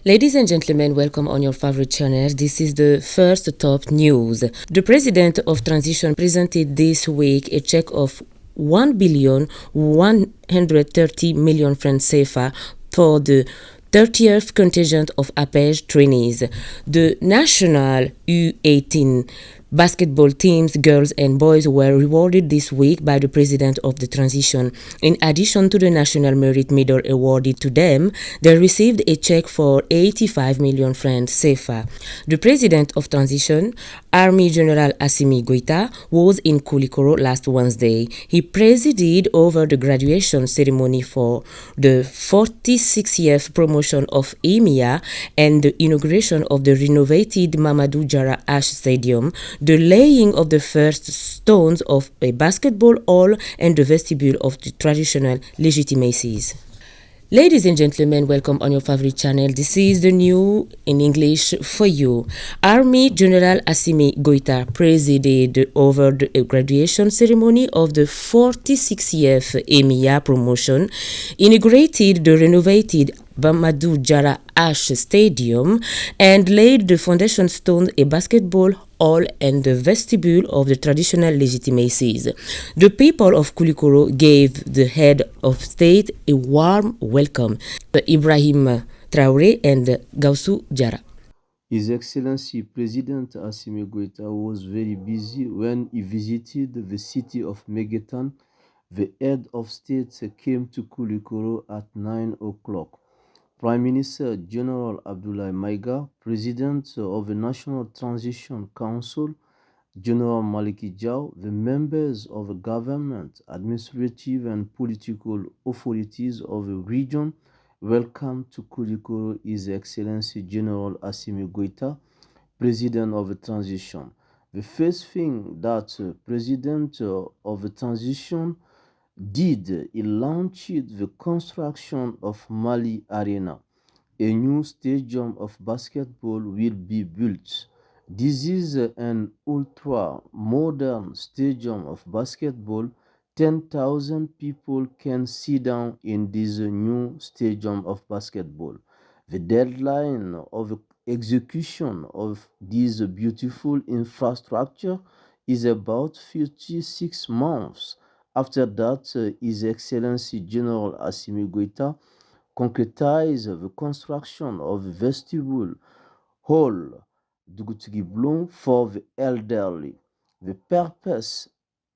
Ladies and gentlemen, welcome on your favorite channel. This is the first top news. The president of transition presented this week a check of 1,130,000,000 francs CFA for the 30th contingent of APEJ trainees. The national U18 basketball teams, girls and boys, were rewarded this week by the president of the transition. In addition to the National Merit Medal awarded to them, they received a check for 85 million francs CFA. The president of transition, Army General Assimi Goïta, was in Koulikoro last Wednesday. He presided over the graduation ceremony for the 46th promotion of EMIA and the inauguration of the renovated Mamadou Diarra Ash Stadium, the laying of the first stones of a basketball hall, and the vestibule of the traditional legitimacies. Ladies and gentlemen, welcome on your favorite channel. This is the new in English for you. Army General Assimi Goïta presided over the graduation ceremony of the 46th EMIA promotion, inaugurated the renovated Mamadou Diarra Ash Stadium, and laid the foundation stone a basketball hall and the vestibule of the traditional legitimacies. The people of Koulikoro gave the head of state a warm welcome. Ibrahim Traoré and Gaussou Diarra. His Excellency President Assimi Goïta was very busy when he visited the city of Megetan. The head of state came to Koulikoro at 9 o'clock. Prime Minister General Abdoulaye Maïga, President of the National Transition Council, General Maliki Diaw, the members of the government, administrative and political authorities of the region, welcome to Koulikoro His Excellency General Assimi Goïta, President of the Transition. The first thing that President of the Transition did, he launched the construction of Mali Arena. A new stadium of basketball will be built. This is an ultra-modern stadium of basketball. 10,000 people can sit down in this new stadium of basketball. The deadline of execution of this beautiful infrastructure is about 56 months. After that, His Excellency General Assimi Goïta concretized the construction of the vestibule hall Dugutugi for the elderly. The purpose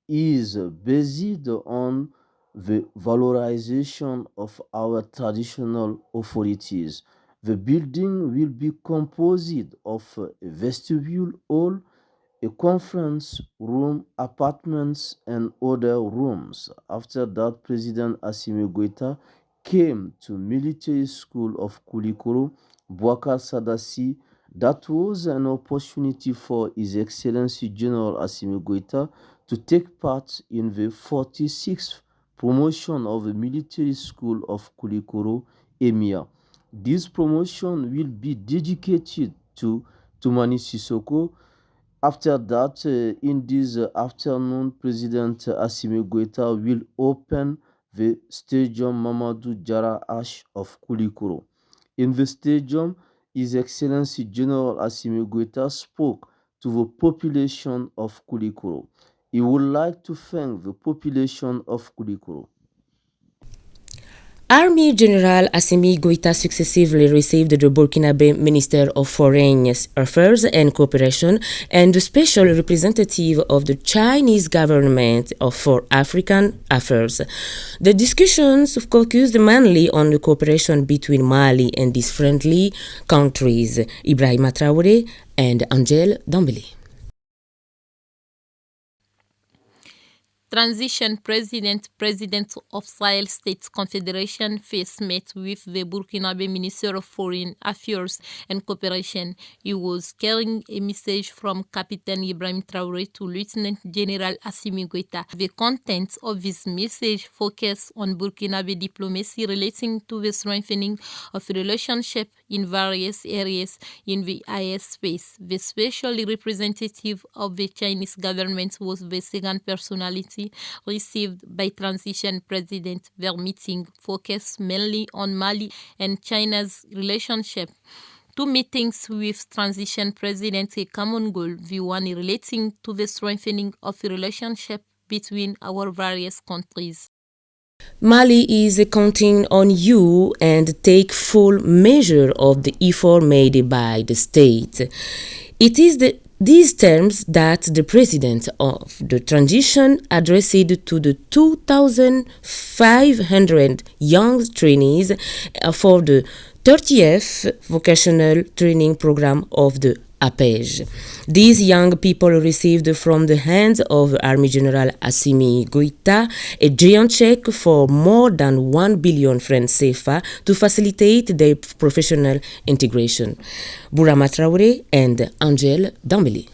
is based on the valorization of our traditional authorities. The building will be composed of a vestibule hall, a conference room, apartments, and other rooms. After that, President Assimi Goïta came to military school of Koulikoro, Bouakar Sadassi. That was an opportunity for His Excellency General Assimi Goïta to take part in the 46th promotion of the military school of Koulikoro, EMIA. This promotion will be dedicated to Toumani Sissoko. After that, in this afternoon, President Assimi Goïta will open the Stadium Mamadou Diarra Ash of Koulikoro. In the stadium, His Excellency General Assimi Goïta spoke to the population of Koulikoro. He would like to thank the population of Koulikoro. Army General Assimi Goïta successively received the Burkinabe Minister of Foreign Affairs and Cooperation and the Special Representative of the Chinese government for African Affairs. The discussions focused mainly on the cooperation between Mali and these friendly countries, Ibrahim Traoré and Angel Dambélé. Transition President of Sahel States Confederation first met with the Burkinabe Minister of Foreign Affairs and Cooperation. He was carrying a message from Captain Ibrahim Traoré to Lieutenant General Assimi Goïta. The contents of this message focus on Burkinabe diplomacy relating to the strengthening of relationship in various areas in the IS space. The special representative of the Chinese government was the second personality security received by transition president. Their meeting focused mainly on Mali and China's relationship. Two meetings with transition president a common goal, the one relating to the strengthening of the relationship between our various countries. Mali is counting on you and take full measure of the effort made by the state. It is these terms that the president of the transition addressed to the 2,500 young trainees for the 30th vocational training program of the APEJ. These young people received from the hands of Army General Assimi Goïta a giant check for more than 1 billion francs CFA to facilitate their professional integration. Bourama Traoré and Angel Dambélé.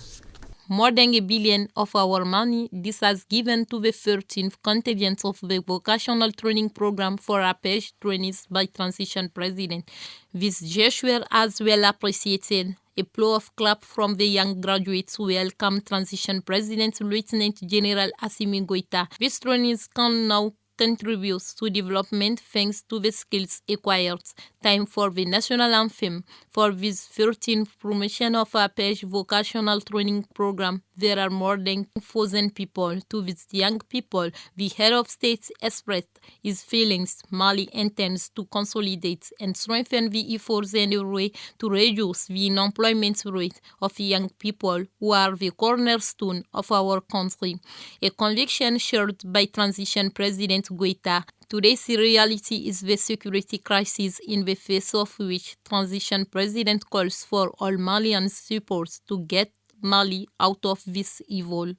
More than $1 billion of our money, this has given to the 13th contingent of the vocational training program for APEJ trainees by transition president. This gesture has well appreciated. A blow of clap from the young graduates who welcome transition president Lieutenant General Assimi Goïta. These trainees can now contribute to development thanks to the skills acquired. Time for the national anthem. For this 13th promotion of APEJ vocational training program, there are more than 1,000 people. To these young people, the head of state expressed his feelings. Mali intends to consolidate and strengthen the efforts in a way to reduce the unemployment rate of young people who are the cornerstone of our country. A conviction shared by transition president Goïta. Today's reality is the security crisis in the face of which transition president calls for all Malian support to get Mali out of this evil.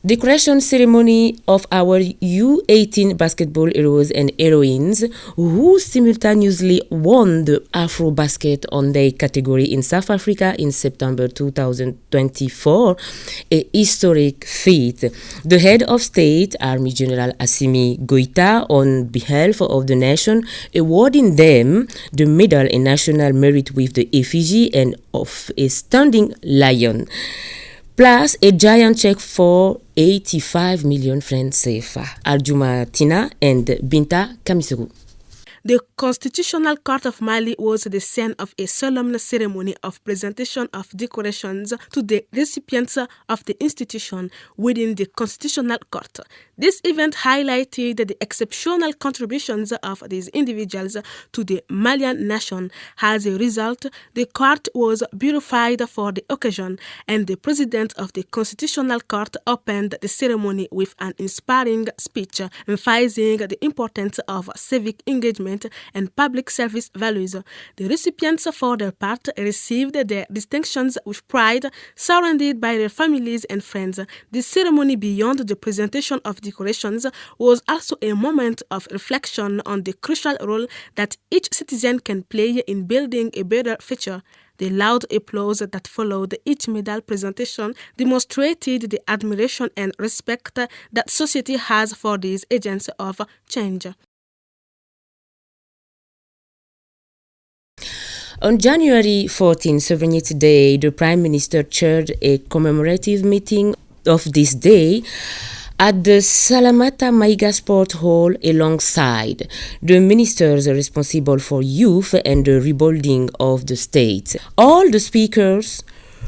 Decoration ceremony of our U18 basketball heroes and heroines who simultaneously won the Afro Basket on their category in South Africa in September 2024, a historic feat. The head of state, Army General Assimi Goïta, on behalf of the nation, awarding them the Medal in National Merit with the effigy and of a standing lion, plus a giant check for 85 million francs CFA. Aljuma Tina and Binta Kamisuru. The Constitutional Court of Mali was the scene of a solemn ceremony of presentation of decorations to the recipients of the institution within the Constitutional Court. This event highlighted the exceptional contributions of these individuals to the Malian nation. As a result, the court was beautified for the occasion, and the president of the Constitutional Court opened the ceremony with an inspiring speech, emphasizing the importance of civic engagement and public service values. The recipients, for their part, received their distinctions with pride, surrounded by their families and friends. The ceremony, beyond the presentation of decorations, was also a moment of reflection on the crucial role that each citizen can play in building a better future. The loud applause that followed each medal presentation demonstrated the admiration and respect that society has for these agents of change. On January 14, Sovereignty Day, the Prime Minister chaired a commemorative meeting of this day at the Salamata Maïga Sport Hall alongside the ministers responsible for youth and the rebuilding of the state. All the speakers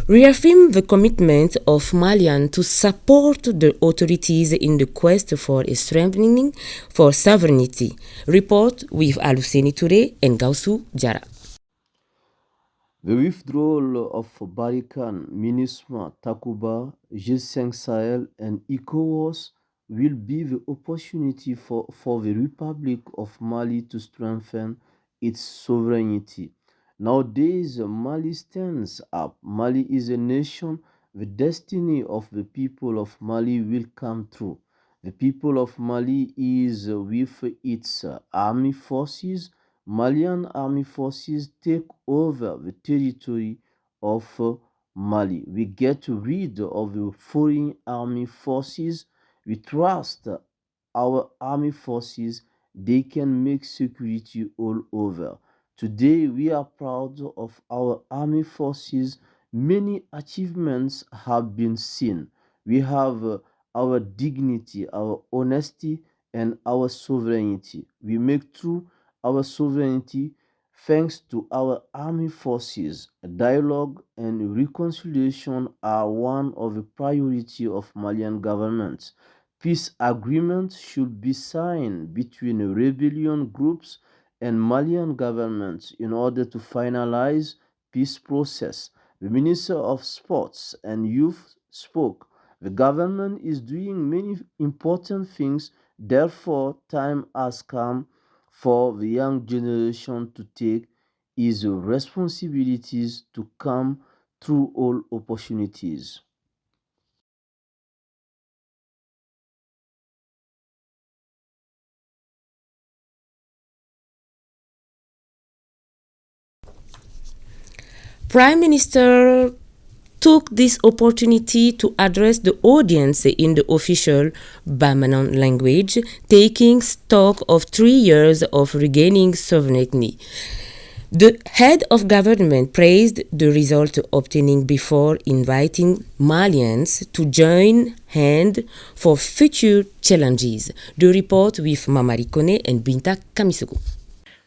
reaffirmed the commitment of Malians to support the authorities in the quest for a strengthening for sovereignty. Report with Aluseni Touré and Gaussou Diarra. The withdrawal of Barkhane, MINUSMA, Takuba, G5 Sahel, and ECOWAS will be the opportunity for the Republic of Mali to strengthen its sovereignty. Nowadays, Mali stands up. Mali is a nation. The destiny of the people of Mali will come true. The people of Mali is with its army forces. Malian army forces take over the territory of Mali. We get rid of the foreign army forces. We trust our army forces. They can make security all over. Today, we are proud of our army forces Many achievements have been seen. We have our dignity, our honesty, and our sovereignty. We make true our sovereignty thanks to our army forces. Dialogue and reconciliation are one of the priority of Malian government. Peace agreements should be signed between rebellion groups and Malian government in order to finalize peace process. The Minister of Sports and Youth spoke. The government is doing many important things, therefore, time has come for the young generation to take its responsibilities to come through all opportunities. Prime Minister took this opportunity to address the audience in the official Bamanan language, taking stock of 3 years of regaining sovereignty. The head of government praised the result obtaining before inviting Malians to join hand for future challenges. The report with Mamari Kone and Binta Kamisogo.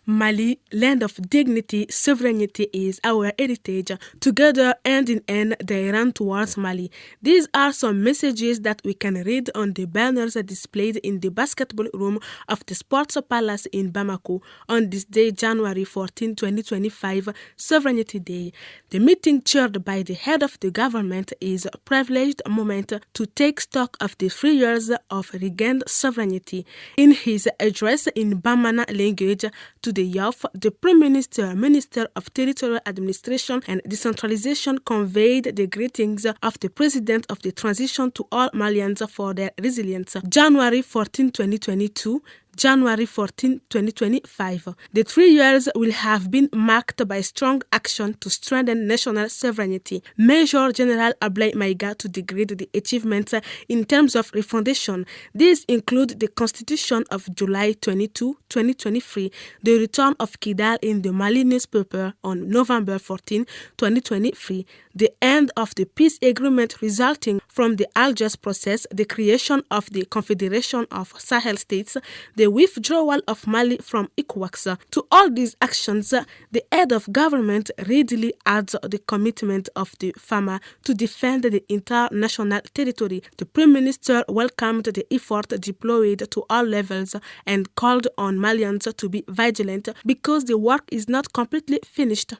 Mali, land of dignity, sovereignty is our heritage. Together, hand in hand, they run towards Mali. These are some messages that we can read on the banners displayed in the basketball room of the Sports Palace in Bamako on this day, January 14, 2025, Sovereignty Day. The meeting chaired by the head of the government is a privileged moment to take stock of the 3 years of regained sovereignty. In his address in Bamana language to the youth, the Prime Minister, Minister of Territorial Administration and Decentralization conveyed the greetings of the President of the Transition to all Malians for their resilience. January 14, 2022, January 14, 2025. The 3 years will have been marked by strong action to strengthen national sovereignty. Major General Ablai Maiga to degrade the achievements in terms of refundation. These include the Constitution of July 22, 2023, the return of Kidal in the Mali newspaper on November 14, 2023, the end of the peace agreement resulting from the Algiers process, the creation of the Confederation of Sahel States, the withdrawal of Mali from ECOWAS. To all these actions, the head of government readily adds the commitment of the farmer to defend the entire national territory. The Prime Minister welcomed the effort deployed to all levels and called on Malians to be vigilant because the work is not completely finished.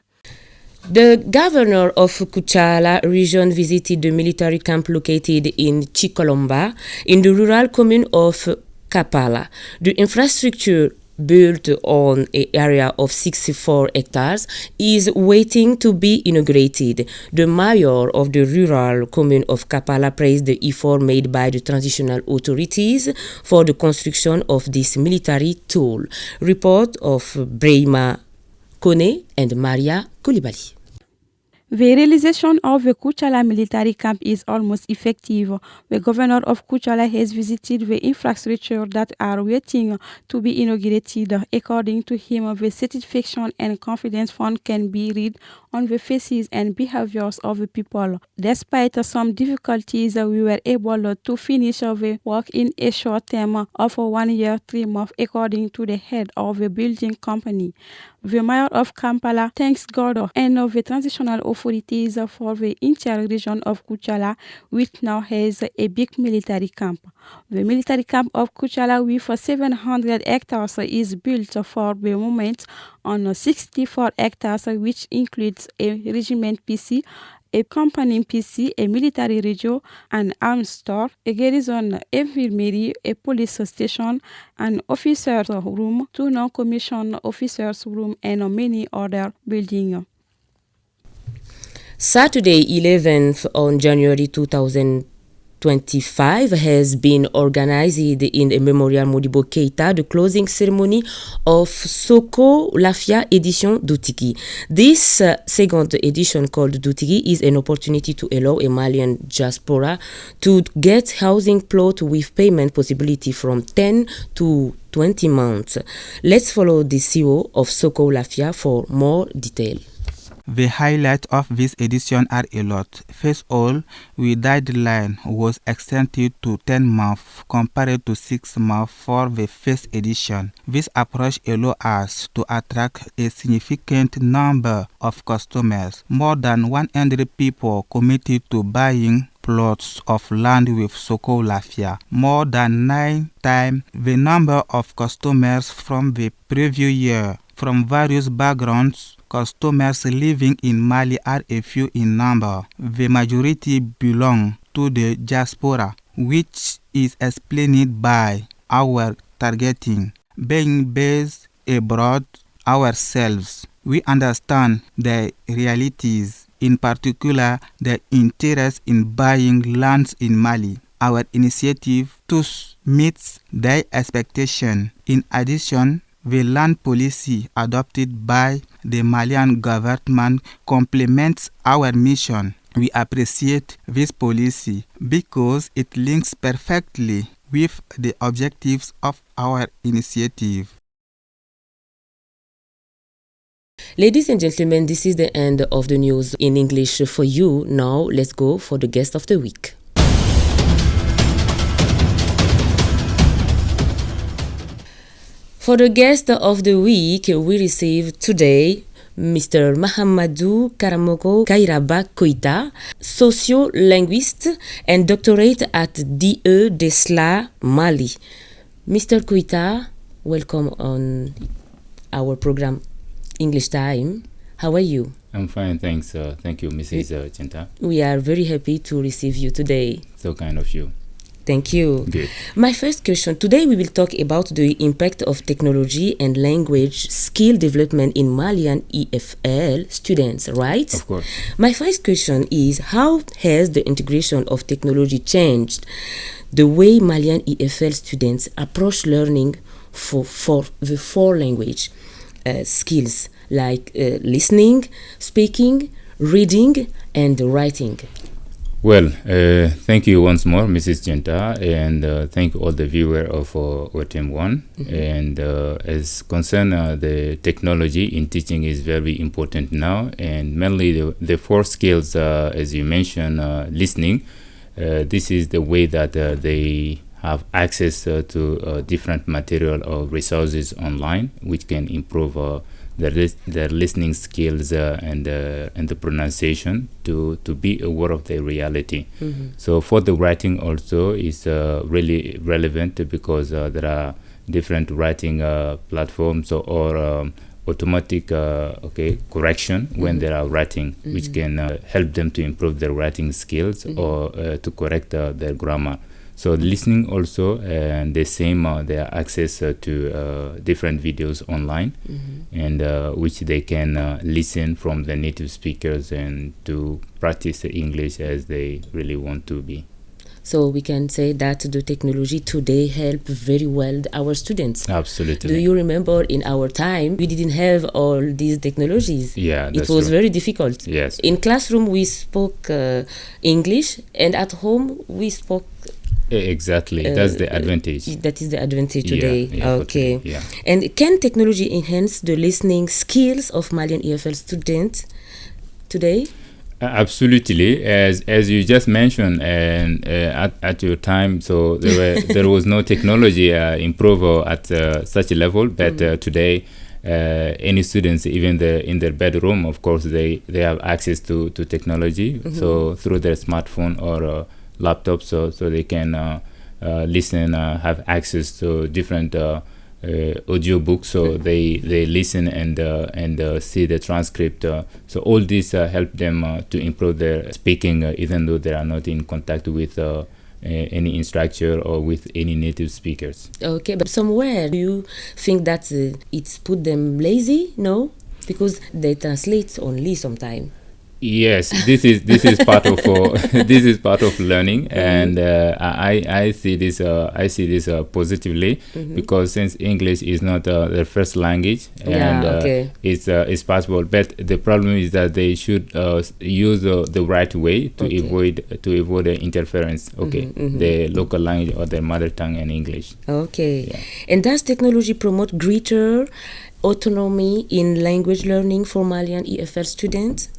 The governor of Koutiala region visited the military camp located in Chikolomba in the rural commune of Kapala. The infrastructure built on an area of 64 hectares is waiting to be inaugurated. The mayor of the rural commune of Kapala praised the effort made by the transitional authorities for the construction of this military tool. Report of Brahima Kone and Maria Koulibaly. The realization of the Koutiala military camp is almost effective. The governor of Koutiala has visited the infrastructure that are waiting to be inaugurated. According to him, the satisfaction and confidence found can be read on the faces and behaviors of the people. Despite some difficulties, we were able to finish the work in a short term of 1 year, 3 months, according to the head of the building company. The mayor of Kampala thanks God and the transitional authorities for the entire region of Koutiala, which now has a big military camp. The military camp of Koutiala with 700 hectares is built for the moment on 64 hectares, which includes a regiment PC, a company PC, a military radio, an arms store, a garrison infirmary, a police station, an officer's room, 2 non-commissioned officers' room, and many other buildings. Saturday, 11th on January 2025 has been organized in a Memorial Modibo Keita, the closing ceremony of Soko Lafia edition Doutiki. This second edition called Doutiki is an opportunity to allow a Malian diaspora to get housing plot with payment possibility from 10 to 20 months. Let's follow the CEO of Soko Lafia for more detail. The highlights of this edition are a lot. First of all, the deadline was extended to 10 months compared to 6 months for the first edition. This approach allows us to attract a significant number of customers. More than 100 people committed to buying plots of land with Soko Lafia, more than 9 times the number of customers from the previous year. From various backgrounds, customers living in Mali are a few in number. The majority belong to the diaspora, which is explained by our targeting. Being based abroad ourselves, we understand the realities, in particular the interest in buying lands in Mali. Our initiative thus meets their expectation. In addition, the land policy adopted by the Malian government complements our mission. We appreciate this policy because it links perfectly with the objectives of our initiative. Ladies and gentlemen, this is the end of the news in English for you. Now, let's go for the guest of the week. For the guest of the week, we receive today Mr. Mahamadou Karamoko Kairaba Koita, sociolinguiste and doctorate at DE Desla, Mali. Mr. Koita, welcome on our program English Time. How are you? I'm fine, thanks. Thank you, Mrs. Chinta. We are very happy to receive you today. So kind of you. Thank you. Good. My first question, today we will talk about the impact of technology and language skill development in Malian EFL students, right? Of course. My first question is, how has the integration of technology changed the way Malian EFL students approach learning for the four language skills like listening, speaking, reading, and writing? Well, thank you once more, Mrs. Genta, and thank all the viewers of ORTM 1. Mm-hmm. And as concern the technology in teaching is very important now, and mainly the four skills, as you mentioned, listening. This is the way that they have access to different material or resources online, which can improve their listening skills and the pronunciation to be aware of the reality. Mm-hmm. So for the writing also is really relevant because there are different writing platforms or automatic correction when they are writing, which can help them to improve their writing skills or to correct their grammar. So listening also, and the same, they have access to different videos online, and which they can listen from the native speakers and to practice the English as they really want to be. So we can say that the technology today help very well our students. Absolutely. Do you remember in our time, we didn't have all these technologies? Yeah, that's it was true. very difficult. Yes. In classroom, we spoke English, and at home, we spoke exactly. That's the advantage. That is the advantage today. Yeah, okay. Yeah. And can technology enhance the listening skills of Malian EFL students today? Absolutely, as you just mentioned, and at your time, so there was no technology improve at such a level. But today, any students, even in their bedroom, of course, they have access to technology. So through their smartphone or laptop, so they can listen, have access to different audio books, so they listen and see the transcript. So all this help them to improve their speaking, even though they are not in contact with any instructor or with any native speakers. Okay, but somewhere do you think that it's put them lazy? No, because they translate only sometimes. Yes, this is part of this is part of learning, and I see this positively, because since English is not their first language, and it's possible. But the problem is that they should use the right way to avoid the interference. The local language or their mother tongue and English. And does technology promote greater autonomy in language learning for Malian EFL students?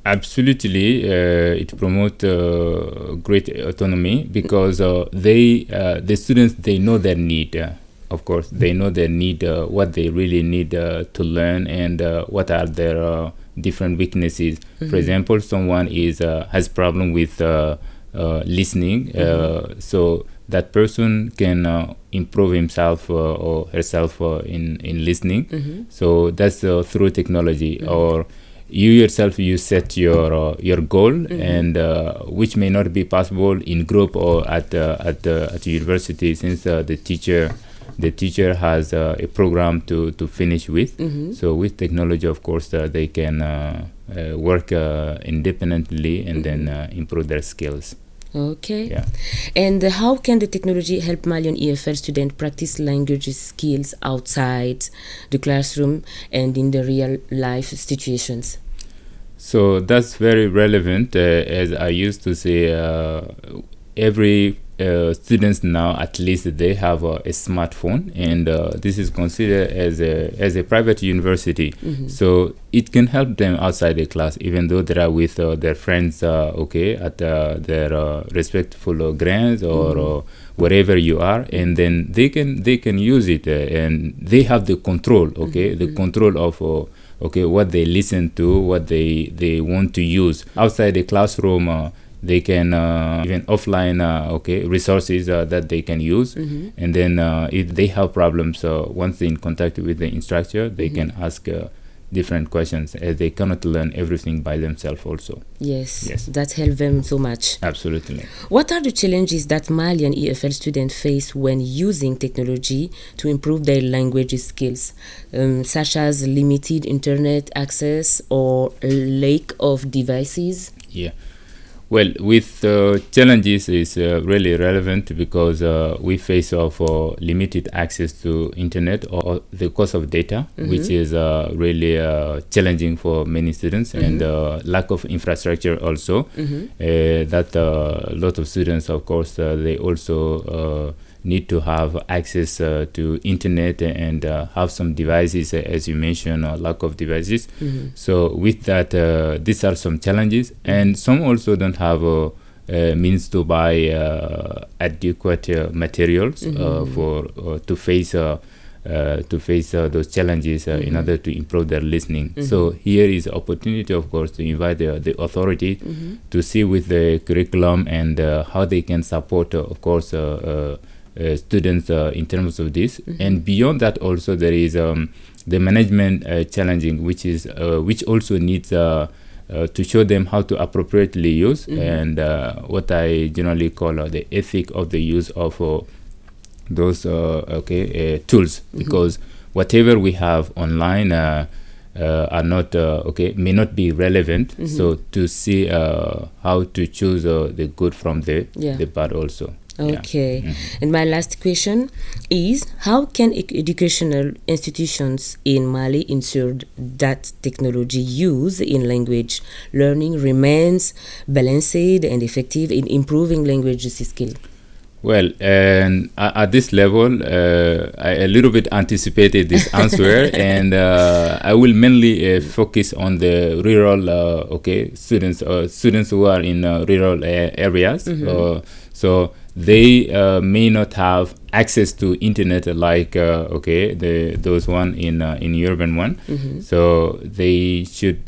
Absolutely, it promotes great autonomy, because the students, they know their need. Of course, they know their need, what they really need to learn, and what are their different weaknesses. For example, someone has problem with listening, so that person can improve himself or herself in listening. So that's through technology. Or you yourself, you set your goal, and which may not be possible in group or at university, since the teacher has a program to finish with. So with technology, of course, they can work independently and then improve their skills. And how can the technology help Malian EFL students practice language skills outside the classroom and in the real life situations? So that's very relevant. As I used to say, every students now, at least they have a smartphone, and this is considered as a private university. So it can help them outside the class, even though they are with their friends, at their respectful grounds or wherever you are, and then they can use it, and they have the control, the control of what they listen to, what they want to use outside the classroom. They can even offline resources that they can use, and then if they have problems, once they're in contact with the instructor, they can ask different questions, as they cannot learn everything by themselves also. Yes, that helps them so much. Absolutely. What are the challenges that Malian EFL students face when using technology to improve their language skills, such as limited internet access or lack of devices? Well, with challenges is really relevant, because we face limited access to internet or the cost of data, which is really challenging for many students, and lack of infrastructure also. That a lot of students, of course, they also need to have access to internet and have some devices, as you mentioned, lack of devices. So with that, these are some challenges, and some also don't have means to buy adequate materials to face those challenges in order to improve their listening. So here is an opportunity, of course, to invite the authority to see with the curriculum and how they can support, of course, students in terms of this. And beyond that, also there is the management challenging, which also needs to show them how to appropriately use, and what I generally call the ethic of the use of those tools, because whatever we have online are not may not be relevant. So to see how to choose the good from the bad also. And my last question is, how can educational institutions in Mali ensure that technology use in language learning remains balanced and effective in improving language skills? Well, and at this level, I a little bit anticipated this answer, and I will mainly focus on the rural students who are in rural areas. So they may not have access to internet like those one in urban one. So they should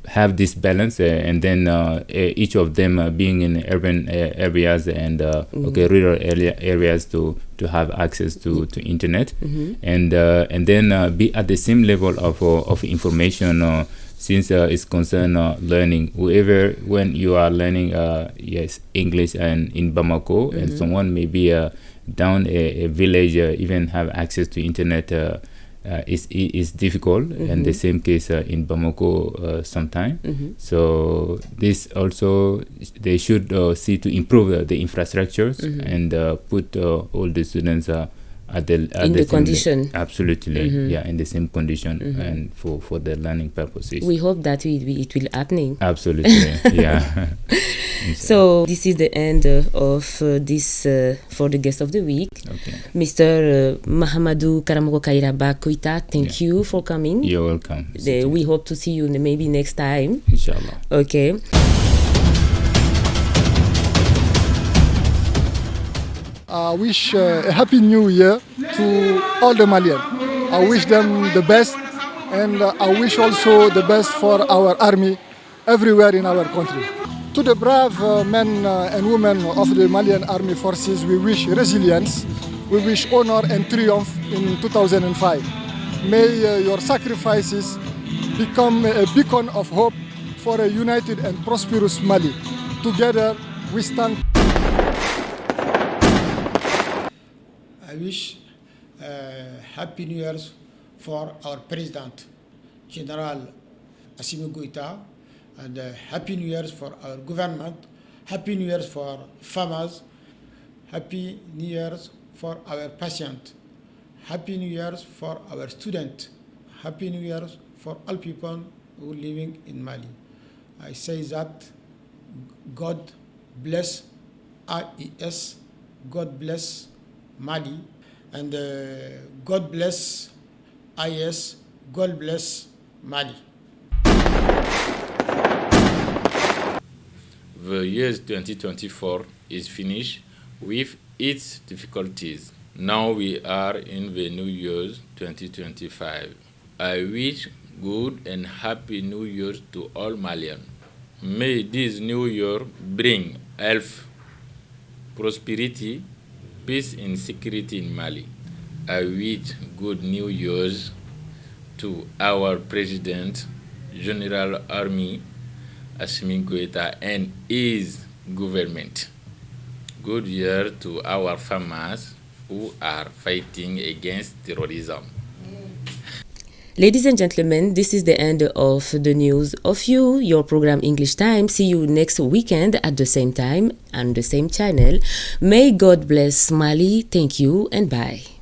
have this balance, and then each of them being in urban areas and rural areas to have access to internet, and then be at the same level of information, since it's concerned learning. When you are learning English and in Bamako, and someone may be down a village even have access to internet is difficult, and the same case in Bamako sometime. So this also, they should see to improve the infrastructures and put all the students in the condition. Absolutely, in the same condition and for their learning purposes. We hope that it will happening. Absolutely, yeah. So this is the end of this for the guest of the week. Okay. Mr. Mahamadou Karamoko Kairaba Koita, thank you for coming. You're welcome. We hope to see you maybe next time. Inshallah. Okay. I wish a happy new year to all the Malians. I wish them the best, and I wish also the best for our army everywhere in our country. To the brave men and women of the Malian army forces, we wish resilience, we wish honor and triumph in 2005. May your sacrifices become a beacon of hope for a united and prosperous Mali. Together we stand. I wish Happy New Year's for our President, General Assimi Goïta, and Happy New Year's for our government, Happy New Year's for farmers, Happy New Year's for our patients, Happy New Year's for our students, Happy New Year's for all people who are living in Mali. I say that God bless IES, God bless Mali, and God bless IS, God bless Mali. The year 2024 is finished with its difficulties. Now we are in the new year 2025. I wish good and happy New Year to all Malians. May this new year bring health, prosperity, peace and security in Mali. I wish good New Year's to our President, General Army, Assimi Goïta, and his government. Good year to our farmers who are fighting against terrorism. Ladies and gentlemen, this is the end of the news of your program English Time. See you next weekend at the same time on the same channel. May God bless Mali. Thank you and bye.